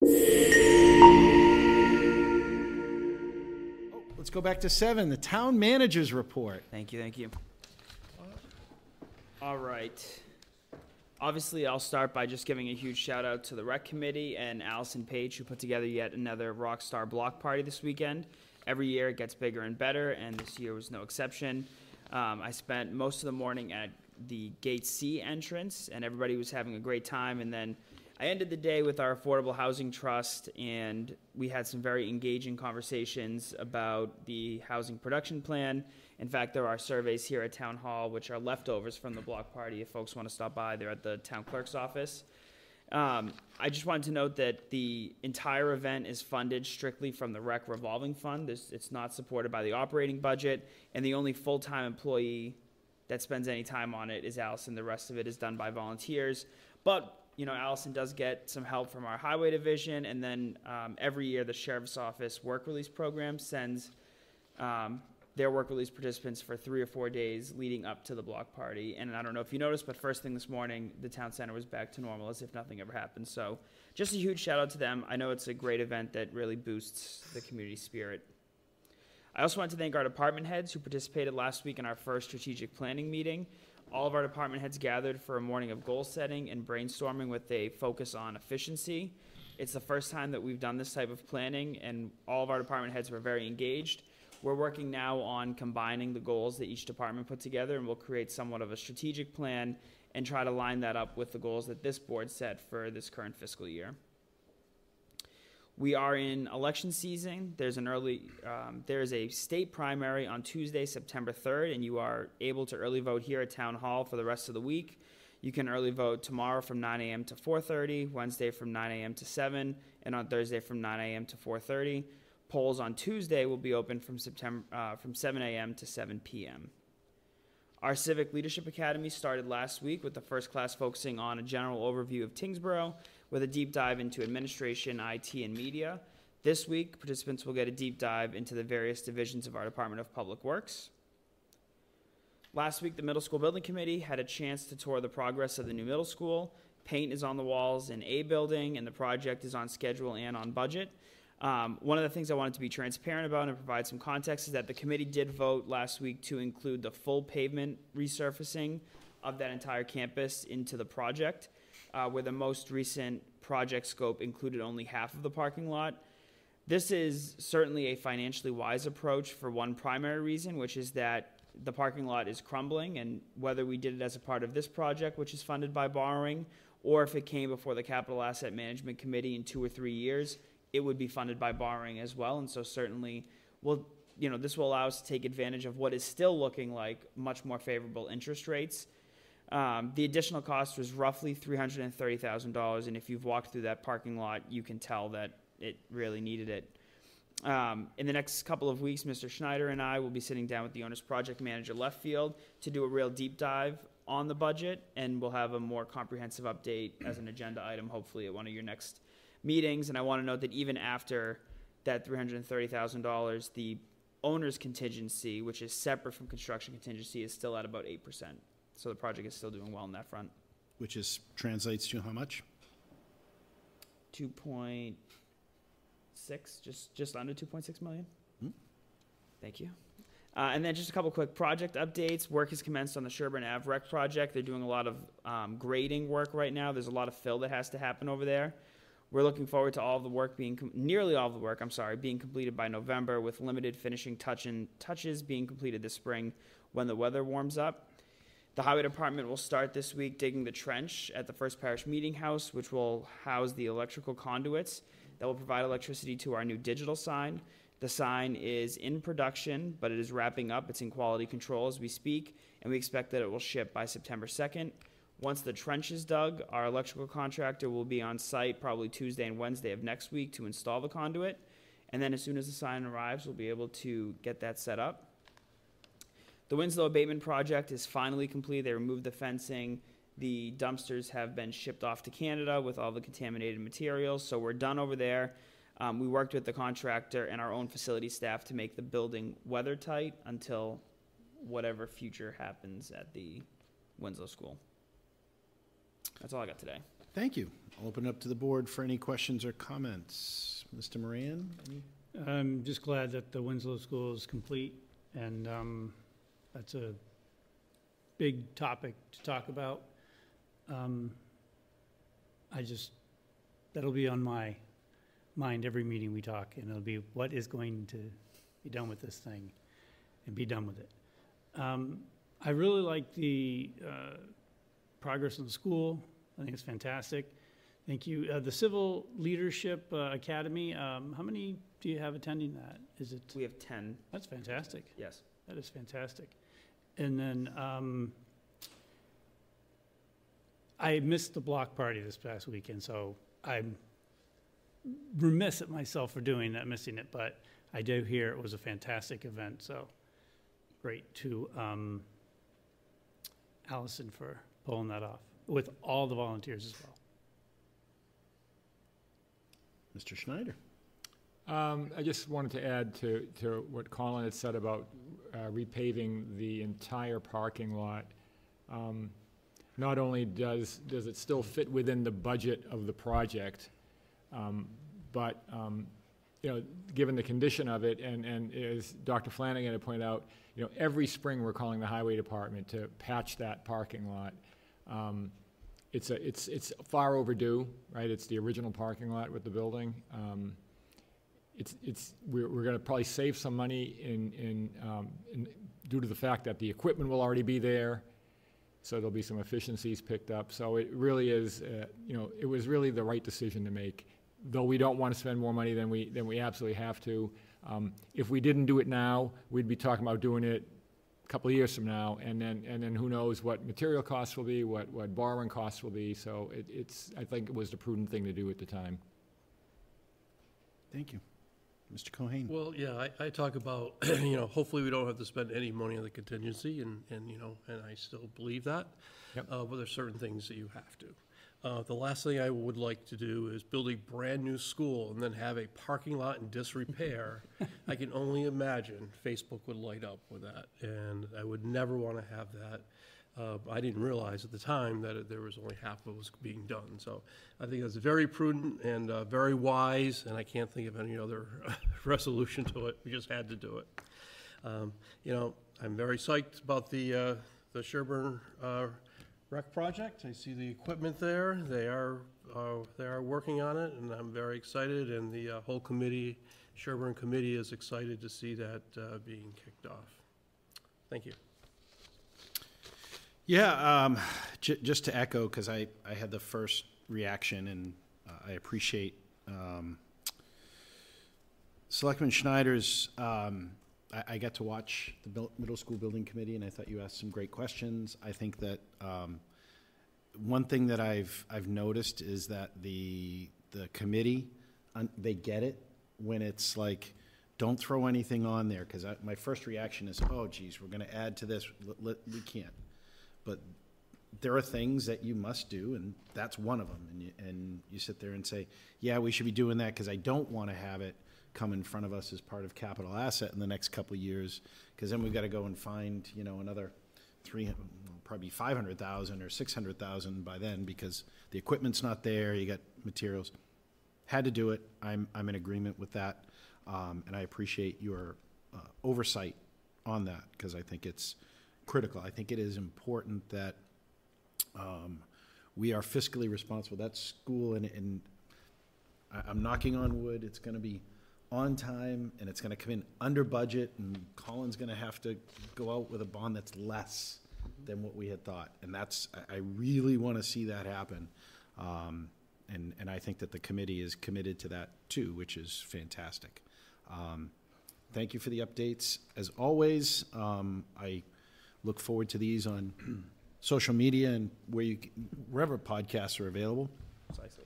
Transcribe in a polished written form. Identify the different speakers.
Speaker 1: Let's go back to 7, the town manager's report.
Speaker 2: Thank you. All right. Obviously, I'll start by just giving a huge shout out to the rec committee and Allison Page, who put together yet another Rockstar block party this weekend. Every year it gets bigger and better, and this year was no exception. I spent most of the morning at the Gate C entrance, and everybody was having a great time. And then I ended the day with our Affordable Housing Trust, and we had some very engaging conversations about the housing production plan. In fact, there are surveys here at Town Hall, which are leftovers from the block party. If folks want to stop by, they're at the town clerk's office. I just wanted to note that the entire event is funded strictly from the rec revolving fund. It's not supported by the operating budget, and the only full-time employee that spends any time on it is Allison. The rest of it is done by volunteers. But Allison does get some help from our highway division, and then every year the sheriff's office work release program sends their work release participants for 3 or 4 days leading up to the block party. And I don't know if you noticed, but first thing this morning, the town center was back to normal as if nothing ever happened. So just a huge shout out to them. I know it's a great event that really boosts the community spirit. I also want to thank our department heads who participated last week in our first strategic planning meeting. All of our department heads gathered for a morning of goal setting and brainstorming with a focus on efficiency. It's the first time that we've done this type of planning, and all of our department heads were very engaged. We're working now on combining the goals that each department put together, and we'll create somewhat of a strategic plan and try to line that up with the goals that this board set for this current fiscal year. We are in election season. There's a state primary on Tuesday, September 3rd, and you are able to early vote here at Town Hall for the rest of the week. You can early vote tomorrow from 9 a.m. to 4:30, Wednesday from 9 a.m. to 7, and on Thursday from 9 a.m. to 4:30. Polls on Tuesday will be open from 7 a.m. to 7 p.m. Our Civic Leadership Academy started last week with the first class focusing on a general overview of Tyngsborough with a deep dive into administration, IT, and media. This week, participants will get a deep dive into the various divisions of our Department of Public Works. Last week, the Middle School Building Committee had a chance to tour the progress of the new middle school. Paint is on the walls in A building, and the project is on schedule and on budget. One of the things I wanted to be transparent about and provide some context is that the committee did vote last week to include the full pavement resurfacing of that entire campus into the project, where the most recent project scope included only half of the parking lot. This is certainly a financially wise approach for one primary reason, which is that the parking lot is crumbling, and whether we did it as a part of this project, which is funded by borrowing, or if it came before the Capital Asset Management Committee in 2 or 3 years, it would be funded by borrowing as well. And so certainly this will allow us to take advantage of what is still looking like much more favorable interest rates. The additional cost was roughly $330,000, and if you've walked through that parking lot, you can tell that it really needed it. In the next couple of weeks, Mr. Schneider and I will be sitting down with the owner's project manager, Left Field, to do a real deep dive on the budget, and we'll have a more comprehensive update as an agenda item, hopefully at one of your next meetings. And I want to note that even after that $330,000, the owner's contingency, which is separate from construction contingency, is still at about 8%. So the project is still doing well on that front.
Speaker 1: Which translates to how much?
Speaker 2: 2.6, just under 2.6 million. Thank you. And then just a couple quick project updates. Work has commenced on the Sherburne Ave Rec project. They're doing a lot of grading work right now. There's a lot of fill that has to happen over there. We're looking forward to nearly all of the work, being completed by November, with limited finishing touches being completed this spring when the weather warms up. The Highway Department will start this week digging the trench at the First Parish Meeting House, which will house the electrical conduits that will provide electricity to our new digital sign. The sign is in production, but it is wrapping up. It's in quality control as we speak, and we expect that it will ship by September 2nd. Once the trench is dug, our electrical contractor will be on site probably Tuesday and Wednesday of next week to install the conduit. And then as soon as the sign arrives, we'll be able to get that set up. The Winslow abatement project is finally complete. They removed the fencing. The dumpsters have been shipped off to Canada with all the contaminated materials. So we're done over there. We worked with the contractor and our own facility staff to make the building weather tight until whatever future happens at the Winslow School. That's all I got today.
Speaker 1: Thank you. I'll open it up to the board for any questions or comments. Mr. Moran?
Speaker 3: I'm just glad that the Winslow School is complete, and that's a big topic to talk about. That'll be on my mind every meeting we talk, and it'll be what is going to be done with this thing and be done with it. I really like the progress in the school. I think it's fantastic. Thank you. The Civil Leadership Academy, how many do you have attending that? Is it?
Speaker 2: We have 10.
Speaker 3: That's fantastic.
Speaker 2: Yes.
Speaker 3: That is fantastic. And then I missed the block party this past weekend, so I'm remiss at myself for doing that, missing it, but I do hear it was a fantastic event, so great to Allison for pulling that off with all the volunteers as well.
Speaker 1: Mr. Schneider?
Speaker 4: I just wanted to add to what Colin had said about repaving the entire parking lot. Not only does it still fit within the budget of the project, but given the condition of it, and as Dr. Flanagan had pointed out, every spring we're calling the highway department to patch that parking lot. It's far overdue, right? It's the original parking lot with the building. We're going to probably save some money in due to the fact that the equipment will already be there, so there'll be some efficiencies picked up. So it really is, it was really the right decision to make. Though we don't want to spend more money than we absolutely have to. If we didn't do it now, we'd be talking about doing it a couple of years from now, and then who knows what material costs will be, what borrowing costs will be. So I think it was the prudent thing to do at the time.
Speaker 1: Thank you. Mr. Cohen?
Speaker 5: Well, yeah, I talk about, hopefully we don't have to spend any money on the contingency, and I still believe that.
Speaker 4: Yep.
Speaker 5: But there's certain things that you have to. The last thing I would like to do is build a brand-new school and then have a parking lot in disrepair. I can only imagine Facebook would light up with that, and I would never want to have that. I didn't realize at the time that there was only half of what was being done. So I think that's very prudent and very wise, and I can't think of any other resolution to it. We just had to do it. I'm very psyched about the Sherburne rec project. I see the equipment there. They are working on it, and I'm very excited. And the whole committee, Sherburne committee, is excited to see that being kicked off. Thank you.
Speaker 1: Yeah, just to echo, because I had the first reaction, and I appreciate Selectman Schneider's. I got to watch the middle school building committee, and I thought you asked some great questions. I think that one thing that I've noticed is that the committee, they get it when it's like, don't throw anything on there, because my first reaction is, oh, geez, we're going to add to this. We can't. But there are things that you must do, and that's one of them. And you sit there and say, yeah, we should be doing that, because I don't want to have it come in front of us as part of capital asset in the next couple of years, because then we've got to go and find, another probably 500,000 or 600,000 by then, because the equipment's not there. You got materials. Had to do it. I'm in agreement with that, and I appreciate your oversight on that, because I think it's critical. I think it is important that we are fiscally responsible. That school, and I'm knocking on wood, it's going to be on time, and it's going to come in under budget, and Colin's going to have to go out with a bond that's less than what we had thought. And I really want to see that happen. And I think that the committee is committed to that too, which is fantastic. Thank you for the updates. As always, I look forward to these on social media and wherever podcasts are available.
Speaker 2: Precisely.